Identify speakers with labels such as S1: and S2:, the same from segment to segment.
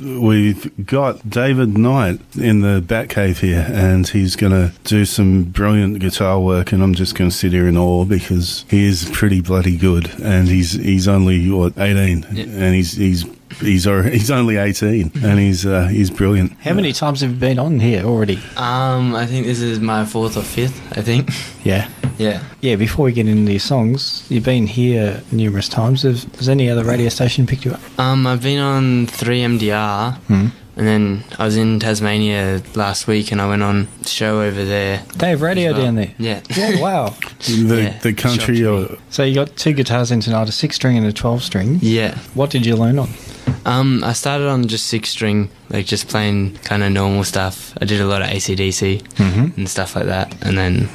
S1: we've got David Knight in the Batcave here, and he's going to do some brilliant guitar work, and I'm just going to sit here in awe because he is pretty bloody good, and he's only, 18, and he's only 18, and he's brilliant.
S2: How many times have you been on here already?
S3: I think this is my 4th or 5th, I think.
S2: Yeah.
S3: Yeah.
S2: Yeah, before we get into your songs, you've been here numerous times. Has any other radio station picked you up?
S3: I've been on 3MDR, and then I was in Tasmania last week, and I went on a show over there.
S2: They have radio down there?
S3: Yeah.
S2: Yeah, wow.
S1: The country...
S2: So you got 2 guitars in tonight, a 6-string and a 12-string?
S3: Yeah.
S2: What did you learn on?
S3: I started on just 6-string, like just playing kind of normal stuff. I did a lot of AC/DC and stuff like that, and then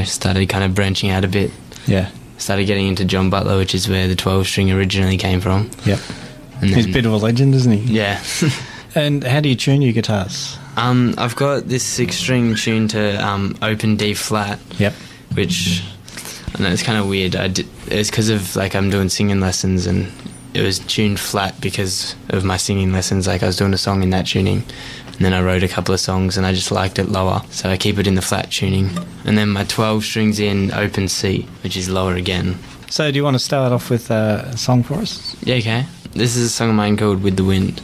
S3: started kind of branching out a bit.
S2: Yeah.
S3: Started getting into John Butler, which is where the 12-string originally came from.
S2: Yep.
S3: And
S2: he's a bit of a legend, isn't he?
S3: Yeah.
S2: And how do you tune your guitars?
S3: I've got this 6-string tuned to open D flat.
S2: Yep.
S3: Which I know it's kind of weird. It's because of I'm doing singing lessons, and it was tuned flat because of my singing lessons. I was doing a song in that tuning, and then I wrote a couple of songs and I just liked it lower, so I keep it in the flat tuning. And then my 12 strings in open C, which is lower again.
S2: So do you want to start off with a song for us?
S3: Yeah, okay. This is a song of mine called With the Wind.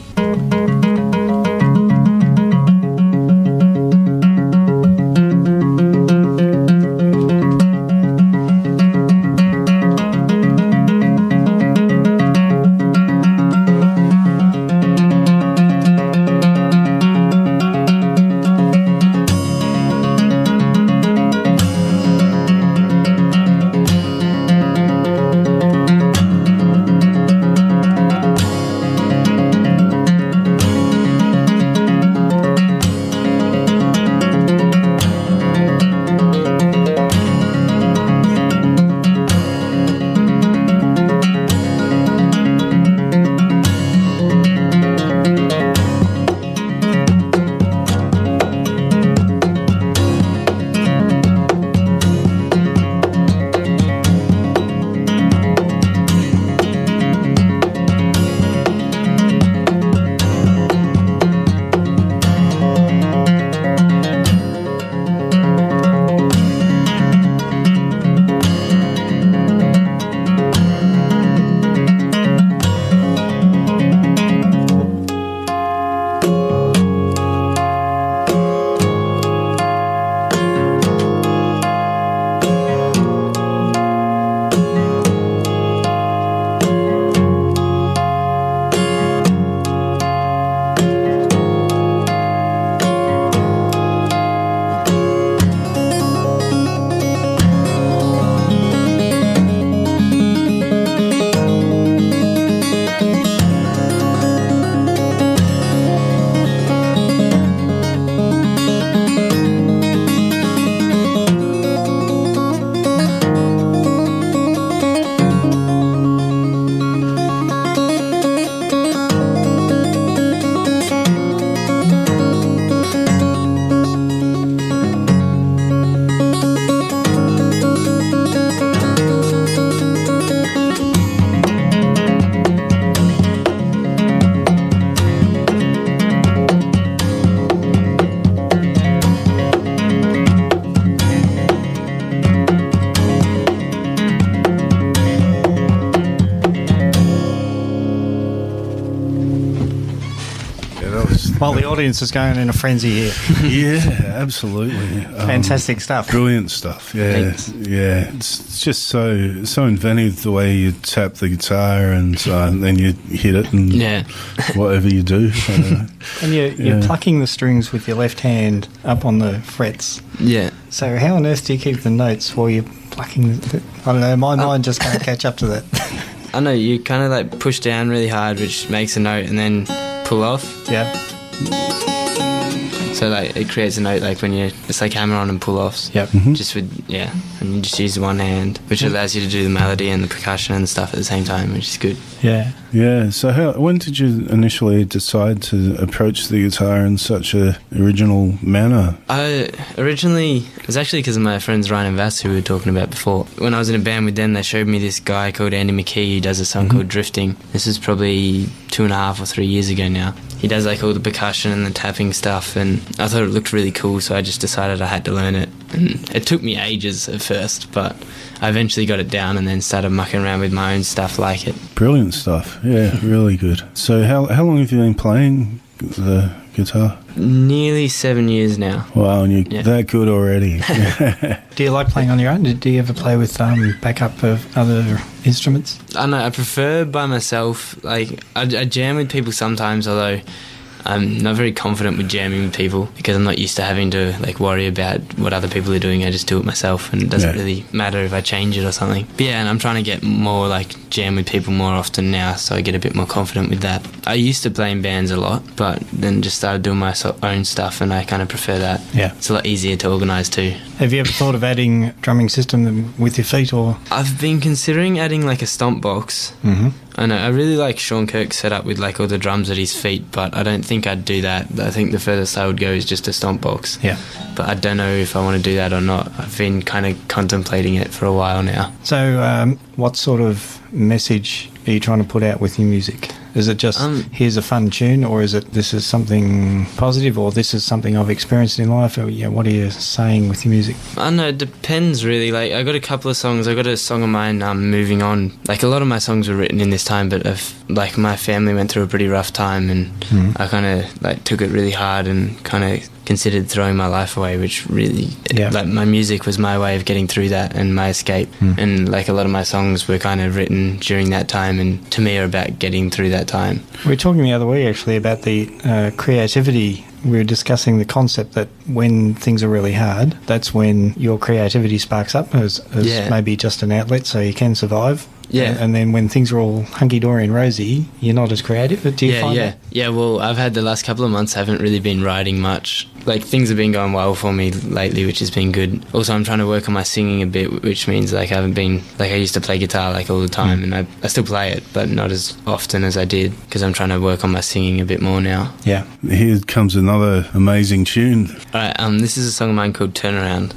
S2: While the audience is going in a frenzy here.
S1: Yeah, absolutely.
S2: Fantastic stuff.
S1: Brilliant stuff. Yeah,
S3: Thanks.
S1: yeah. It's just so inventive the way you tap the guitar and then you hit it and whatever you do.
S2: And you're plucking the strings with your left hand up on the frets.
S3: Yeah.
S2: So how on earth do you keep the notes while you're plucking? I don't know. My mind just can't catch up to that.
S3: I know, you kind of like push down really hard, which makes a note, and then pull off.
S2: Yeah.
S3: So like it creates a note like when it's like hammer on and pull offs.
S2: Yep.
S1: Mm-hmm.
S3: Just with and you just use one hand, which allows you to do the melody and the percussion and stuff at the same time, which is good.
S2: Yeah.
S1: Yeah. So when did you initially decide to approach the guitar in such a original manner?
S3: Originally, it was actually because of my friends Ryan and Vass, who we were talking about before. When I was in a band with them, they showed me this guy called Andy McKee who does a song called Drifting. This is probably 2.5 or 3 years ago now. he does like all the percussion and the tapping stuff, and I thought it looked really cool, so I just decided I had to learn it. And it took me ages at first, but I eventually got it down and then started mucking around with my own stuff like it.
S1: Brilliant stuff. Yeah, really good. So how long have you been playing the guitar?
S3: Nearly 7 years now.
S1: Wow, and you're that good already.
S2: Do you like playing on your own? Do you ever play with backup of other instruments?
S3: I know, I prefer by myself. Like, I jam with people sometimes, although I'm not very confident with jamming with people because I'm not used to having to like worry about what other people are doing. I just do it myself, and it doesn't really matter if I change it or something. But yeah, and I'm trying to get more like jam with people more often now, so I get a bit more confident with that. I used to play in bands a lot, but then just started doing my own stuff, and I kind of prefer that.
S2: Yeah,
S3: it's a lot easier to organise too.
S2: Have you ever thought of adding a drumming system with your feet, or?
S3: I've been considering adding like a stomp box.
S2: Mm-hmm.
S3: I know, I really like Sean Kirk's setup with like all the drums at his feet, but I don't think I'd do that. I think the furthest I would go is just a stomp box.
S2: Yeah.
S3: But I don't know if I want to do that or not. I've been kind of contemplating it for a while now.
S2: So what sort of message are you trying to put out with your music? Is it just, here's a fun tune, or is it this is something positive, or this is something I've experienced in life, or what are you saying with your music?
S3: I don't know, it depends really. Like, I got a couple of songs. I got a song of mine, Moving On. Like, a lot of my songs were written in this time, but like my family went through a pretty rough time, and I kind of like took it really hard and kind of considered throwing my life away, which really like my music was my way of getting through that and my escape. And like a lot of my songs were kind of written during that time, and to me are about getting through that time.
S2: We were talking the other week actually about the creativity. We were discussing the concept that when things are really hard, that's when your creativity sparks up as maybe just an outlet so you can survive.
S3: Yeah.
S2: And then when things are all hunky-dory and rosy, you're not as creative. Do you find that?
S3: Yeah, well, I've had the last couple of months, haven't really been writing much. Like, things have been going well for me lately, which has been good. Also, I'm trying to work on my singing a bit, which means, like, I haven't been... Like, I used to play guitar, like, all the time, and I still play it, but not as often as I did, because I'm trying to work on my singing a bit more now.
S2: Yeah.
S1: Here comes another amazing tune.
S3: All right, this is a song of mine called Turnaround.